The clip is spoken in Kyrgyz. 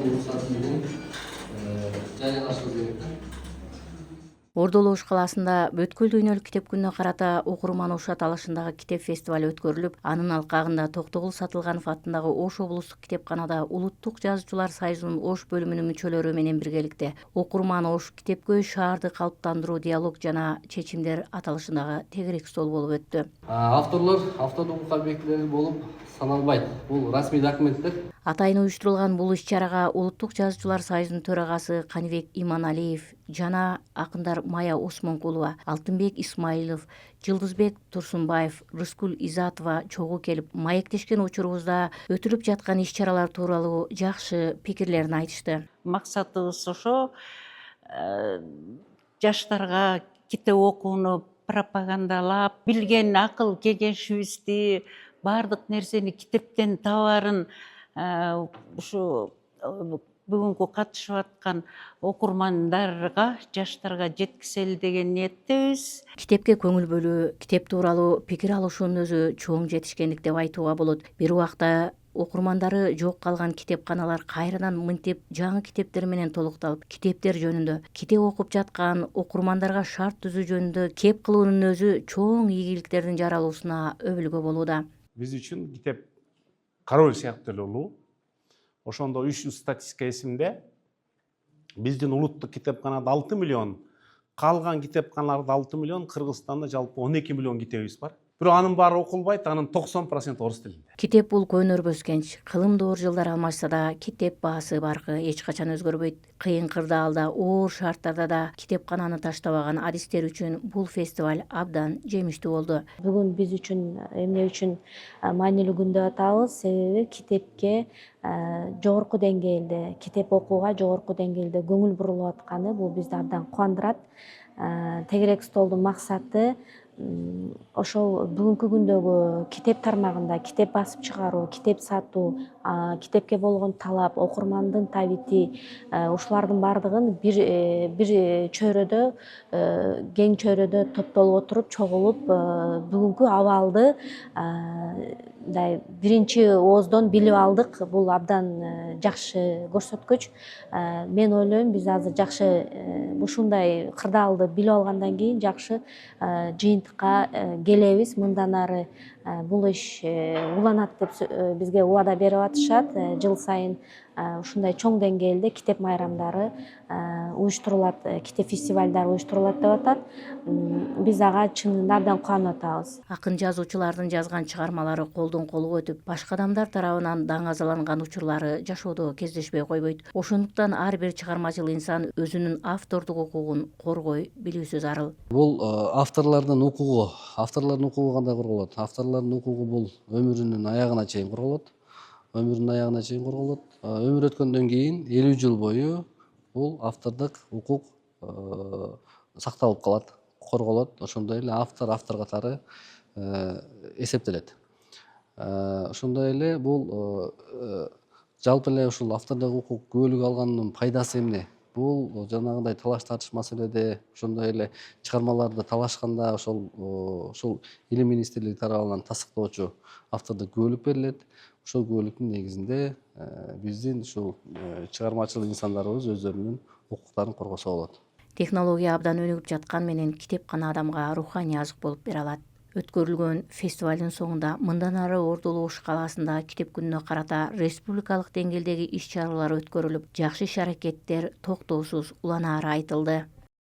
уруксаты менен жарыялашыбыз керек да. Ордолу Ош калаасында бүткүл дүйнөлүк китеп күнүнө карата окурман Ош аталышындагы китеп фестиваль өткөрүлүп, анын алкагында Токтогул Сатылганов атындагы Ош облустук китепканада Улуттук жазуучулар союзунун Ош бөлүмүнүн мүчөлөрү менен биргеликте окурман Ош китепкөй шаарды калыптандыруу диалог жана чечимдер аталышындагы тегерек стол болуп өттү. Авторлор автордук укук объектилери болуп саналбайт. Бул расмий документтер. Атайын уюштурулган бул иш-чарага Улуттук жазуучулар союзунун төрагасы Каныбек Иманалиев жана акындар Мая Осмонкулова, Алтынбек Исмаилов, Жылдызбек Турсунбаев, Рыскүл Изатова чогуу келип, маектешкен учурубузда өтүлүп жаткан иш-чаралар тууралуу жакшы пикирлерин айтышты. Максатыбыз ошо жаштарга китеп окууну пропагандалап, билген акыл кеңешибизди, баардык нерсени китептен табаарын ушу бүгүнкү катышып аткан окурмандарга, жаштарга жеткизели деген ниеттебиз. Китепке көңүл бөлүү, китеп тууралуу пикир алышуунун өзү чоң жетишкендик деп айтууга болот. Бир убакта окурмандары жок калган китепканалар кайрадан мынтип жаңы китептер менен толукталып, китептер жөнүндө, китеп окуп жаткан окурмандарга шарт түзүү жөнүндө кеп кылуунун өзү чоң ийгиликтердин жаралуусуна өбүлгө болууда. Биз үчүн китеп король сыяктуу эле улуу. Ошондо 300 статистика эсимде. Биздин улуттук китепканада 6 миллион, калган китепканаларда 6 миллион, Кыргызстанда жалпы 12 миллион китебибиз бар. Бирок анын баары окулбайт, анын 90% орус тилинде. Китеп бул көнөрбөс кенч. Кылым доор жылдар алмашса да, китеп баасы баркы эч качан өзгөрбөйт. Кыйын кырдаалда, оор шарттарда да китепкананы таштабаган адистер үчүн бул фестиваль абдан жемиштүү болду. Бүгүн биз үчүн эмне үчүн маанилүү күн деп атабыз? Себеби китепке жогорку деңгээлде, китеп окууга жогорку деңгээлде көңүл бурулуп атканы бул бизди абдан кубандырат. Тегерек столдун максаты ошол бүгүнкү күндөгү китеп тармагында китеп басып чыгаруу, китеп сатуу, китепке болгон талап, окурмандын табити, ушулардын баардыгын бир чөйрөдө, кең чөйрөдө топтолуп отуруп, чогулуп, бүгүнкү абалды мындай биринчи ооздон билип алдык. Бул абдан жакшы көрсөткүч. Мен ойлойм, биз азыр жакшы ушундай кырдаалды билип алгандан кийин жакшы жыйынтыкка келебиз. Мындан ары бул иш уланат деп бизге убада берип атышат. Жыл сайын ушундай чоң деңгээлде китеп майрамдары уюштурулат, китеп фестивалдары уюштурулат деп атат. Биз ага чынында абдан кубанып атабыз. Акын жазуучулардын жазган чыгармалары колдон колго өтүп, башка адамдар тарабынан даңазаланган учурлары жашоодо кездешпей койбойт. Ошондуктан ар бир чыгармачыл инсан өзүнүн автордук укугун коргой билүүсү зарыл. Бул авторлордун укугу кандай корголот? Авторлордун укугу бул өмүрүнүн аягына чейин корголот. Өмүр өткөндөн кийин 50 жыл бою бул автордук укук сакталып калат, корголот. Ошондой эле автор катары эсептелет. Ошондой эле бул жалпы эле ушул автордук укук күбөлүк алганынын пайдасы эмне? Бул жанагындай талаш тартыш маселеде, ошондой эле чыгармаларды талашканда ошол илим министрлиги тарабынан тастыктоочу автордук күбөлүк берилет. Ошол күбөлүктүн негизинде биздин ушул чыгармачыл инсандарыбыз өздөрүнүн укуктарын коргосо болот. Технология абдан өнүгүп жаткан менен китепкана адамга руханий азык болуп бере алат. Өткөрүлгөн фестивалдын соңунда мындан ары Ордолу Ош калаасында китеп күнүнө карата республикалык деңгээлдеги иш-чаралар өткөрүлүп, жакшы иш-аракеттер токтоосуз уланаары айтылды.